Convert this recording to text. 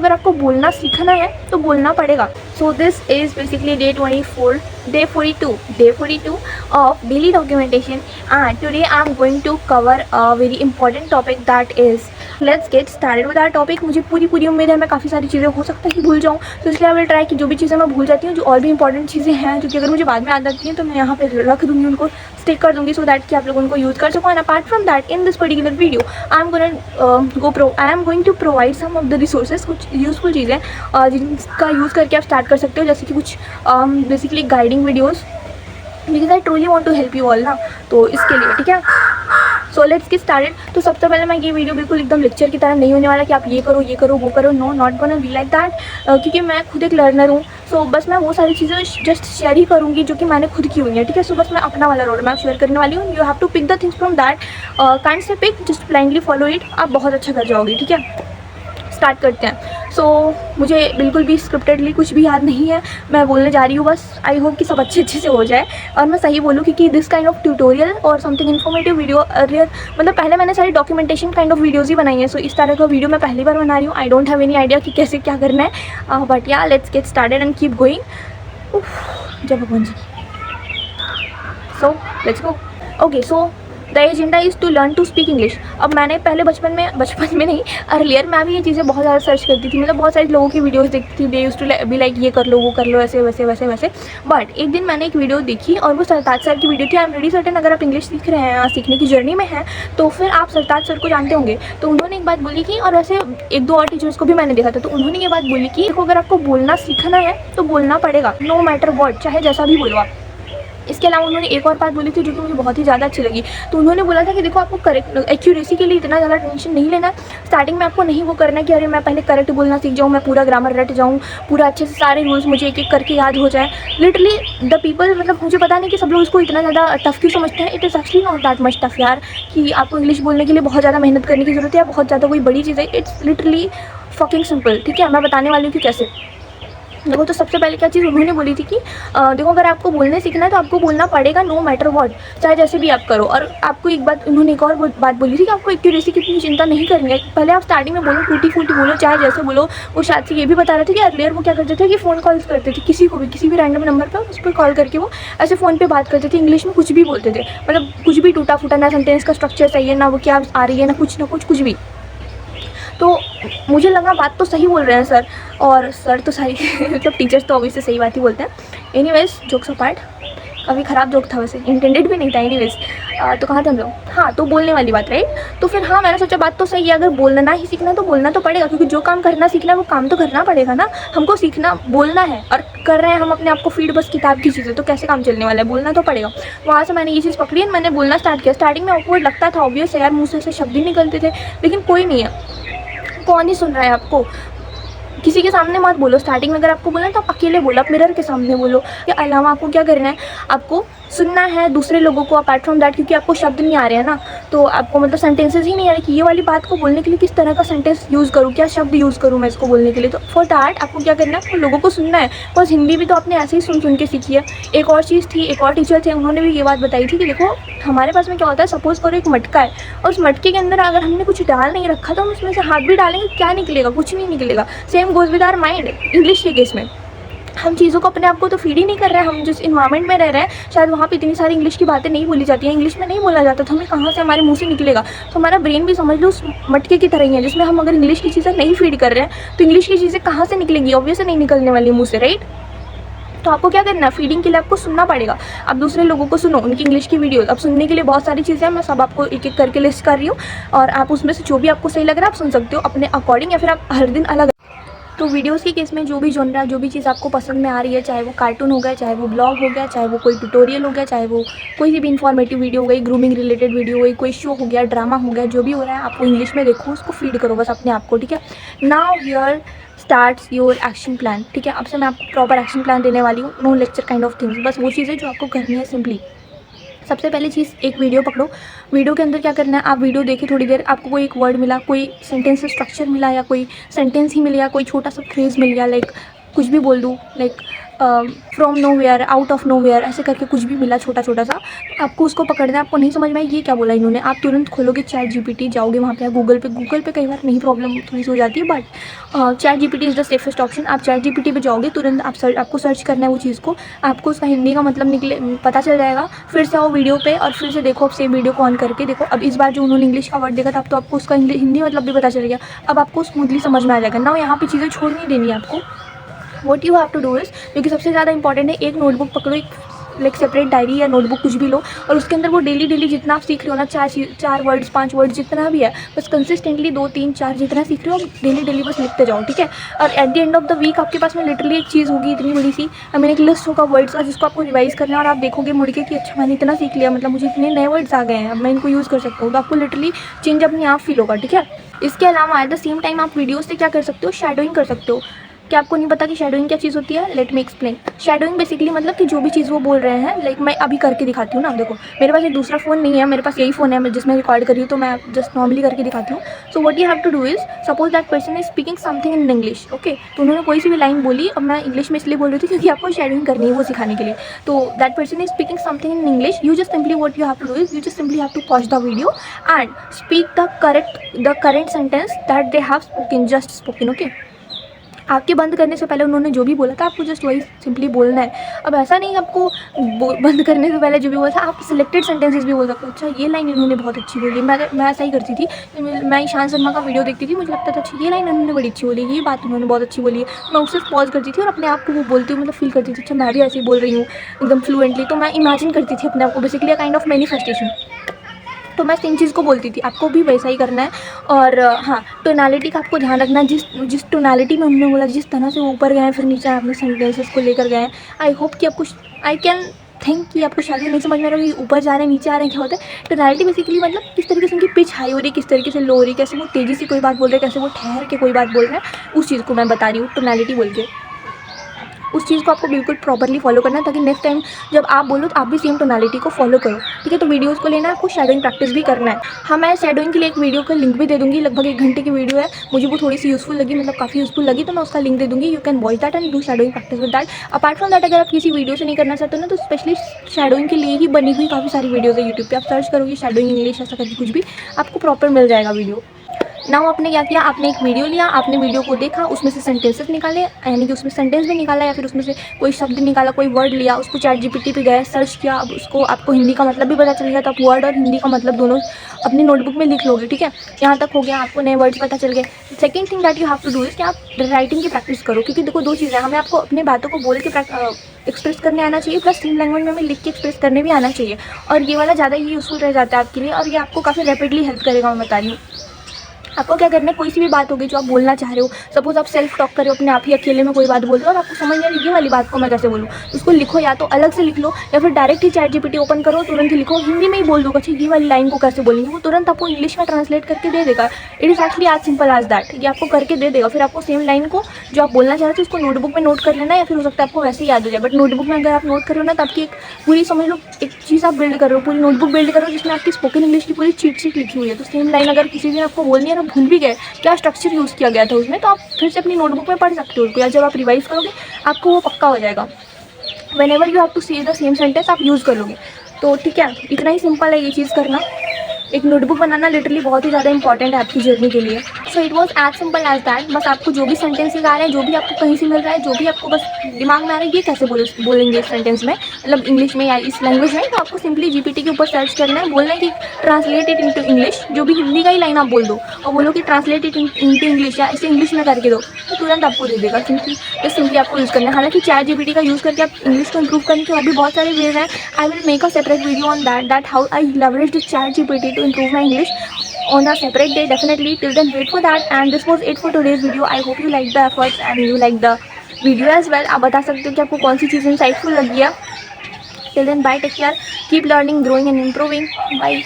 अगर आपको बोलना सीखना है तो बोलना पड़ेगा। So this is basically day 24, day 42 of daily documentation, and today I'm going to cover a very important topic, that is let's get started with our topic। मुझे पूरी उम्मीद है मैं काफ़ी सारी चीज़ें हो सकता है कि भूल जाऊँ, तो इसलिए आई विल ट्राई कि जो भी चीज़ें मैं भूल जाती हूँ, जो और भी इंपॉर्टेंट चीज़ें हैं जो कि अगर मुझे बाद में याद आती हैं तो मैं यहाँ पे रख दूँगी, उनको स्टिक कर दूँगी, सो दैट कि आप लोग उनको यूज़ कर सको। And apart from that in this particular video I am going to provide some of the resources, कुछ यूज़फुल चीज़ें जिनका यूज़ करके आप स्टार्ट कर सकते हो, जैसे कि कुछ basically guiding videos, because I truly want to help you all ना, तो इसके लिए ठीक है। So let's get started. तो सबसे पहले मैं ये वीडियो बिल्कुल एकदम लेक्चर की तरह नहीं होने वाला कि आप ये करो वो करो, no, not gonna be like that, क्योंकि मैं खुद एक लर्नर हूँ। सो बस मैं वो सारी चीज़ें जस्ट शेयर ही करूँगी जो कि मैंने खुद की हुई है, ठीक है। सो बस मैं अपना वाला रोड मैप शेयर करने वाली हूँ। You have to pick the things from that, kind से pick, just blindly follow it, आप बहुत अच्छा कर जाओगे, ठीक है। स्टार्ट करते हैं। सो मुझे बिल्कुल भी स्क्रिप्टेडली कुछ भी याद नहीं है, मैं बोलने जा रही हूँ बस। आई होप कि सब अच्छे से हो जाए और मैं सही बोलूँ, क्योंकि दिस काइंड ऑफ ट्यूटोरियल और समथिंग इन्फॉर्मेटिव वीडियो अर्लियर, मतलब पहले मैंने सारी डॉक्यूमेंटेशन काइंड ऑफ वीडियोज़ ही बनाई है। सो इस तरह का वीडियो मैं पहली बार बना रही हूँ। I don't have any idea कि कैसे क्या करना है, बट या let's get started and keep going. जय भगवान जी। So let's go. Okay, so the agenda is to learn to speak English. अब मैंने पहले बचपन में नहीं, अर्लियर मैं भी ये चीज़ें बहुत ज़्यादा सर्च करती थी, मतलब बहुत सारे लोगों की वीडियोस देखती थी, they used to be like ये कर लो वो कर लो, ऐसे वैसे। बट एक दिन मैंने एक वीडियो देखी और वो सरताज सर की वीडियो थी। आई एम वेरी सर्टेन अगर आप इंग्लिश सीख रहे हैं, सीखने की जर्नी में हैं, तो फिर आप सरताज सर को जानते होंगे। तो उन्होंने एक बात बोली कि, और वैसे एक दो और टीचर्स को भी मैंने देखा था, तो उन्होंने ये बात बोली कि देखो, अगर आपको बोलना सीखना है तो बोलना पड़ेगा, नो मैटर व्हाट, चाहे जैसा भी बोलो आप। इसके अलावा उन्होंने एक और बात बोली थी जो कि मुझे बहुत ही ज़्यादा अच्छी लगी। तो उन्होंने बोला था कि देखो, आपको करेक्ट एक्यूरेसी के लिए इतना ज़्यादा टेंशन नहीं लेना। स्टार्टिंग में आपको नहीं वो करना है कि अरे मैं पहले करेक्ट बोलना सीख जाऊँ, मैं पूरा ग्रामर रट जाऊँ, पूरा अच्छे से सारे रूल्स मुझे एक एक करके याद हो जाए। लिटरली द पीपल, मतलब मुझे पता नहीं कि सब लोग इसको इतना ज़्यादा टफ क्यों समझते हैं। It is actually not that much tough यार, कि आपको इंग्लिश बोलने के लिए बहुत ज़्यादा मेहनत करने की ज़रूरत है, बहुत ज़्यादा कोई बड़ी चीज़ है। इट्स लिटरली फकिंग सिंपल, ठीक है। मैं बताने वाली हूँ कि कैसे। देखो, तो सबसे पहले क्या चीज़ उन्होंने बोली थी कि देखो, अगर आपको बोलने सीखना है तो आपको बोलना पड़ेगा, नो मैटर व्हाट, चाहे जैसे भी आप करो। और आपको एक बात, उन्होंने एक और बात बोली थी कि आपको एक्यूरेसी की इतनी चिंता नहीं करनी है। पहले आप स्टार्टिंग में बोलो, टूटी फूटी बोलो, चाहे जैसे बोलो। वो शायद से ये भी बता रहे थे कि अर्लियर वो क्या करते थे कि फ़ोन कॉल्स करते थे किसी को भी, किसी भी रैंडम नंबर पर, उस पर कॉल करके वो ऐसे फ़ोन पर बात करते थे, इंग्लिश में कुछ भी बोलते थे, मतलब कुछ भी टूटा फूटा, ना सेंटेंस का स्ट्रक्चर सही है, ना वो क्या आ रही है, ना कुछ भी। तो मुझे लगा बात तो सही बोल रहे हैं सर, और सर तो सारी मतलब टीचर्स तो ऑब्वियसली सही बात ही बोलते हैं। एनीवेज, जोक्स अपार्ट, काफ़ी ख़राब जोक था वैसे, इंटेंडेड भी नहीं था। एनीवेज, तो कहाँ थे हम लोग? हाँ, तो बोलने वाली बात, राइट। तो फिर हाँ, मैंने सोचा बात तो सही है, अगर बोलना ही सीखना है तो बोलना तो पड़ेगा, क्योंकि जो काम करना सीखना है वो काम तो करना पड़ेगा ना। हमको सीखना बोलना है और कर रहे हैं हम अपने आप को फीड बस किताब की चीज़ें, तो कैसे काम चलने वाला है, बोलना तो पड़ेगा। वहाँ से मैंने ये चीज़ पकड़ी और मैंने बोलना स्टार्ट किया। स्टार्टिंग में ऑकवर्ड लगता था, ऑब्वियस है यार, मुँह से ऐसे शब्द ही निकलते थे, लेकिन कोई नहीं है, कौन ही सुन रहा है आपको। किसी के सामने मत बोलो। स्टार्टिंग में अगर आपको बोलना तो आप अकेले बोलो, आप मिरर के सामने बोलो। के अलावा आपको क्या करना है, आपको सुनना है दूसरे लोगों को अपार्ट फ्रॉम दैट, क्योंकि आपको शब्द नहीं आ रहे हैं ना, तो आपको मतलब सेंटेंसेस ही नहीं आ रहे कि ये वाली बात को बोलने के लिए किस तरह का सेंटेंस यूज़ करूँ, क्या शब्द यूज़ करूँ मैं इसको बोलने के लिए। तो फॉर दैट आपको क्या करना है, आपको लोगों को सुनना है। बस हिंदी भी तो आपने ऐसे ही सुन के सीखी है। एक और चीज़ थी, एक और टीचर थे, उन्होंने भी ये बात बताई थी कि देखो, हमारे पास में क्या होता है, सपोज़ करो एक मटका है, और उस मटके के अंदर अगर हमने कुछ डाल नहीं रखा तो हम उसमें से हाथ भी डालेंगे, क्या निकलेगा, कुछ नहीं निकलेगा। Same goes with our mind. English के केस में हम चीज़ों को, अपने आप को तो फीड ही नहीं कर रहे हैं। हम जिस इन्वायरमेंट में रह रहे हैं, शायद वहाँ पे इतनी सारी इंग्लिश की बातें नहीं बोली जाती हैं, इंग्लिश में नहीं बोला जाता, तो हमें कहाँ से हमारे मुंह से निकलेगा। तो हमारा ब्रेन भी समझ लो उस मटके की तरह ही है, जिसमें हम अगर इंग्लिश की चीज़ें नहीं फीड कर रहे हैं तो इंग्लिश की चीज़ें कहाँ से निकलेंगी, ऑब्वियसली नहीं निकलने वाली मुँह से, राइट। तो आपको क्या करना है, फीडिंग के लिए आपको सुनना पड़ेगा। आप दूसरे लोगों को सुनो, उनकी इंग्लिश की वीडियो। अब सुनने के लिए बहुत सारी चीज़ें हैं, मैं सब आपको एक एक करके लिस्ट कर रही हूँ, और आप उसमें से जो भी आपको सही लग रहा है आप सुन सकते हो अपने अकॉर्डिंग, या फिर आप हर दिन अलग। तो वीडियोस के केस में जो भी जॉनरा, जो भी चीज़ आपको पसंद में आ रही है, चाहे वो कार्टून हो गया, चाहे वो ब्लॉग हो गया, चाहे वो कोई ट्यूटोरियल हो गया, चाहे वो कोई भी इन्फॉर्मेटिव वीडियो हो गई, ग्रूमिंग रिलेटेड वीडियो हो गई, कोई शो हो गया, ड्रामा हो गया, जो भी हो रहा है आपको इंग्लिश में देखो, उसको फीड करो बस अपने आप को, ठीक है। Now here starts your action plan, ठीक है। अब से मैं आपको प्रॉपर एक्शन प्लान देने वाली हूँ, no lecture kind of things, बस वो चीज़ें जो आपको करनी है सिंपली। सबसे पहले चीज़, एक वीडियो पकड़ो। वीडियो के अंदर क्या करना है, आप वीडियो देखें थोड़ी देर, आपको कोई एक वर्ड मिला, कोई सेंटेंस स्ट्रक्चर मिला, या कोई सेंटेंस ही मिल गया, कोई छोटा सा फ्रेज़ मिल गया, लाइक कुछ भी बोल दूँ, like from nowhere, out of nowhere, ऐसे करके कुछ भी मिला छोटा छोटा सा, आपको उसको पकड़ना है। आपको नहीं समझ में आए ये क्या बोला इन्होंने, आप तुरंत खोलोगे चैट जीपीटी, जाओगे वहाँ पे, गूगल पे कई बार नहीं प्रॉब्लम थोड़ी सी हो जाती है, but chat GPT is the safest option. आप चैट जीपीटी पे जाओगे, तुरंत आपको सर्च करना है वो चीज़ को, आपको उसका हिंदी का मतलब पता चल जाएगा। फिर से आओ वीडियो पे और फिर से देखो, अब सेम वीडियो को ऑन करके देखो। अब इस बार जो उन्होंने इंग्लिश का वर्ड देखा था, अब तो आपको उसका हिंदी मतलब भी पता चल गया। अब आपको स्मूथली समझ में आ जाएगा ना। यहाँ पे चीज़ें छोड़ नहीं देनी है आपको। What you have to do is, जो कि सबसे ज़्यादा इंपॉर्टेंट है, एक नोटबुक पकड़ो, एक लाइक सेपरेट डायरी या नोटबुक कुछ भी लो, और उसके अंदर वो डेली जितना आप सीख रहे हो ना, 4 वर्ड्स 5 वर्ड्स जितना भी है, बस कंसिस्टेंटली 2 3 4 जितना सीख रहे हो डेली बस लिखते जाओ, ठीक है। और at the end of the week आपके पास में लिटरली एक चीज़ होगी इतनी बड़ी सी, आई मीन एक लिस्ट होगा वर्ड्स का, जिसको आपको रिवाइज करना है, और आप देखोगे मुड़ के कि अच्छा मैंने इतना सीख लिया, मतलब मुझे इतने नए वर्ड्स आ गए हैं, अब मैं इनको यूज़ कर सकता हूँ। तो आपको लिटरली चेंज अपने आप फील होगा, ठीक है। इसके अलावा एट द सेम टाइम आप वीडियोज़ से क्या कर सकते हो, शैडोइंग कर सकते हो। क्या आपको नहीं पता कि शैडोइंग क्या चीज़ होती है? Let me explain. Shadowing basically मतलब कि जो भी चीज़ वो बोल रहे हैं, लाइक मैं अभी करके दिखाती हूँ ना, देखो मेरे पास एक दूसरा फ़ोन नहीं है, मेरे पास यही फ़ोन है जिसमें रिकॉर्ड करी हूँ, तो मैं जस्ट नॉर्मली करके दिखाती हूँ। So what you have to do is, suppose that person is speaking something in English, okay, तो उन्होंने कोई सी भी लाइन बोली, अब मैं इंग्लिश में इसलिए बोल रही थी क्योंकि आपको शैडोइंग करनी है वो सिखाने के लिए। तो that person is speaking something in English, you just simply what you have to do is, you just simply have to pause the video and speak the correct sentence that they have spoken, just spoken, okay. आपके बंद करने से पहले उन्होंने जो भी बोला था, आपको जस्ट वही सिंपली बोलना है। अब ऐसा नहीं आपको बंद करने से पहले जो भी बोला था, आप सिलेक्टेड सेंटेंसेस भी बोल सकते हो। अच्छा ये लाइन इन्होंने बहुत अच्छी बोली, मैं ऐसा ही करती थी। मैं ईशान शर्मा का वीडियो देखती थी, मुझे लगता था अच्छा ये लाइन उन्होंने बड़ी अच्छी बोली, ये बात उन्होंने बहुत अच्छी बोली है, मैं उससे पॉज करती थी और अपने आप को वो बोलती हूँ, मतलब फील करती थी अच्छा मैं भी ऐसे ही बोल रही हूँ एकदम फ्लुएंटली। तो मैं इमेजिन करती थी अपने आप को, basically a kind of manifestation. तो मैं सेम चीज़ को बोलती थी, आपको भी वैसा ही करना है। और हाँ, टोनालिटी का आपको ध्यान रखना है, जिस टोनालिटी में उन्होंने बोला, जिस तरह से ऊपर गए हैं फिर नीचे अपने सेंटेंसेस को लेकर गए हैं, आई होप कि आपको, आई कैन थिंक कि आपको शायद नहीं समझ में आ रहा है कि ऊपर जा रहे हैं नीचे आ रहे हैं क्या होता है। टोनालिटी बेसिकली मतलब किस तरीके से उनकी पिच हाई हो रही है, किस तरीके से लो हो रही है, कैसे वो तेज़ी से कोई बात बोल रहे हैं, कैसे वो ठहर के कोई बात बोल रहे हैं, उस चीज़ को मैं बता रही हूँ टोनालिटी बोल के। उस चीज़ को आपको बिल्कुल प्रॉपर्ली फॉलो करना है, ताकि नेक्स्ट टाइम जब आप बोलो तो आप भी सेम टोनालिटी को फॉलो करो, ठीक है। तो वीडियोज़ को लेना है, आपको शैडोइंग प्रैक्टिस भी करना है। हाँ, मैं शैडोइंग के लिए एक वीडियो का लिंक भी दे दूँगी, लगभग 1 घंटे की वीडियो है, मुझे वो थोड़ी सी यूज़फुल लगी, मतलब काफ़ी यूज़फुल लगी, तो मैं उसका लिंक दे दूँगी। You can watch that and do shadowing practice with that. Apart from that, अगर आप किसी वीडियो से नहीं करना चाहते हो ना, तो स्पेशली शैडोइंग के लिए ही बनी हुई काफ़ी सारी वीडियोज़ है यूट्यूब पे, आप सर्च करोगे शैडोइंग इंग्लिश ऐसा करके कुछ भी, आपको प्रॉपर मिल जाएगा वीडियो। नाउ आपने क्या किया, आपने एक वीडियो लिया, आपने वीडियो को देखा, उसमें से सेंटेंसेस निकाले, यानी कि उसमें सेंटेंस भी निकाला या फिर उसमें से कोई शब्द निकाला, कोई वर्ड लिया, उसको चैट जीपीटी पे गए, सर्च किया, अब उसको आपको हिंदी का मतलब भी पता चल गया, तो आप वर्ड और हिंदी का मतलब दोनों अपनी नोटबुक में लिख लोगे, ठीक है। यहाँ तक हो गया, आपको नए वर्ड्स पता चल गए। Second thing that you have to do is कि आप राइटिंग की प्रैक्टिस करो, क्योंकि देखो 2 चीज़ें, हमें आपको अपने बातों को बोल के एक्सप्रेस करने आना चाहिए, प्लस सेम लैंग्वेज में हमें लिख के एक्सप्रेस करने भी आना चाहिए। और ये वाला ज़्यादा ही यूज़फुल रह जाता है आपके लिए, और ये आपको काफ़ी रैपिडली हेल्प करेगा, मैं बता रही हूँ। आपको क्या करना है, कोई सी भी बात होगी जो आप बोलना चाह रहे हो, सपोज आप सेल्फ टॉक कर रहे हो, अपने आप ही अकेले में कोई बात बोल रहे हो और आपको समझ नहीं आ रही ये वाली बात को मैं कैसे बोलूँ, उसको लिखो, या तो अलग से लिख लो या फिर डायरेक्ट ही चैट जीपीटी ओपन करो, तुरंत ही लिखो, हिंदी में ही बोल दो अच्छा ये वाली लाइन को कैसे बोलेंगे, वो तुरंत आपको इंग्लिश में ट्रांसलेट करके दे देगा। It is actually as simple as that, ये आपको करके दे देगा। फिर आपको सेम लाइन को जो आप बोलना चाह रहे थे उसको नोटबुक में नोट कर लेना, या फिर हो सकता है आपको वैसे ही याद हो जाए, बट नोटबुक में अगर आप नोट करो ना, तो आपकी एक पूरी, समझ लो एक चीज़ आप बिल्ड कर रहे हो, पूरी नोटबुक बिल्ड करो जिसमें आपकी स्पोकन इंग्लिश की पूरी चीट शीट लिखी हुई है। तो सेम लाइन अगर किसी दिन आपको बोलनी है और भूल भी गए क्या स्ट्रक्चर यूज़ किया गया था उसमें, तो आप फिर से अपनी नोटबुक में पढ़ सकते हो उसको, या जब आप रिवाइज करोगे आपको वो पक्का हो जाएगा। व्हेनेवर यू हैव टू से द सेम सेंटेंस आप यूज़ कर लोगे। तो ठीक है, इतना ही सिंपल है ये चीज़ करना। एक नोटबुक बनाना लिटरली बहुत ही ज़्यादा इंपॉर्टेंट है आपकी जर्नी के लिए। So it was as simple as that. बस आपको जो भी सेंटेंसेज आ रहे हैं, जो भी आपको कहीं से मिल रहा है, जो भी आपको बस दिमाग में आ रहा है, ये कैसे बोलेंगे इस सेंटेंस में, मतलब इंग्लिश में या इस लैंग्वेज में, तो आपको सिंपली जीपीटी के ऊपर सर्च करना है, बोलना है कि ट्रांसलेट इट इनटू इंग्लिश, जो भी हिंदी का ही लाइन आप बोल दो और बोलो कि ट्रांसलेट इट इनटू इंग्लिश या इसे इंग्लिश में करके दो, तो तुरंत आपको दे देगा। सिंपली आपको यूज़ करना है। हालांकि चैट जीपीटी का यूज़ करके आप इंग्लिश को इंप्रूव करने के और भी बहुत सारे वेज हैं। I will make a separate video on that how I leverage the chat GPT to improve my English on a separate day, definitely. Till then wait for that, and this was it for today's video. I hope you like the efforts and you like the video as well. आप बता सकते हो कि आपको कौन सी चीज़ insightful लगी है। Till then bye, take care, keep learning, growing and improving. Bye.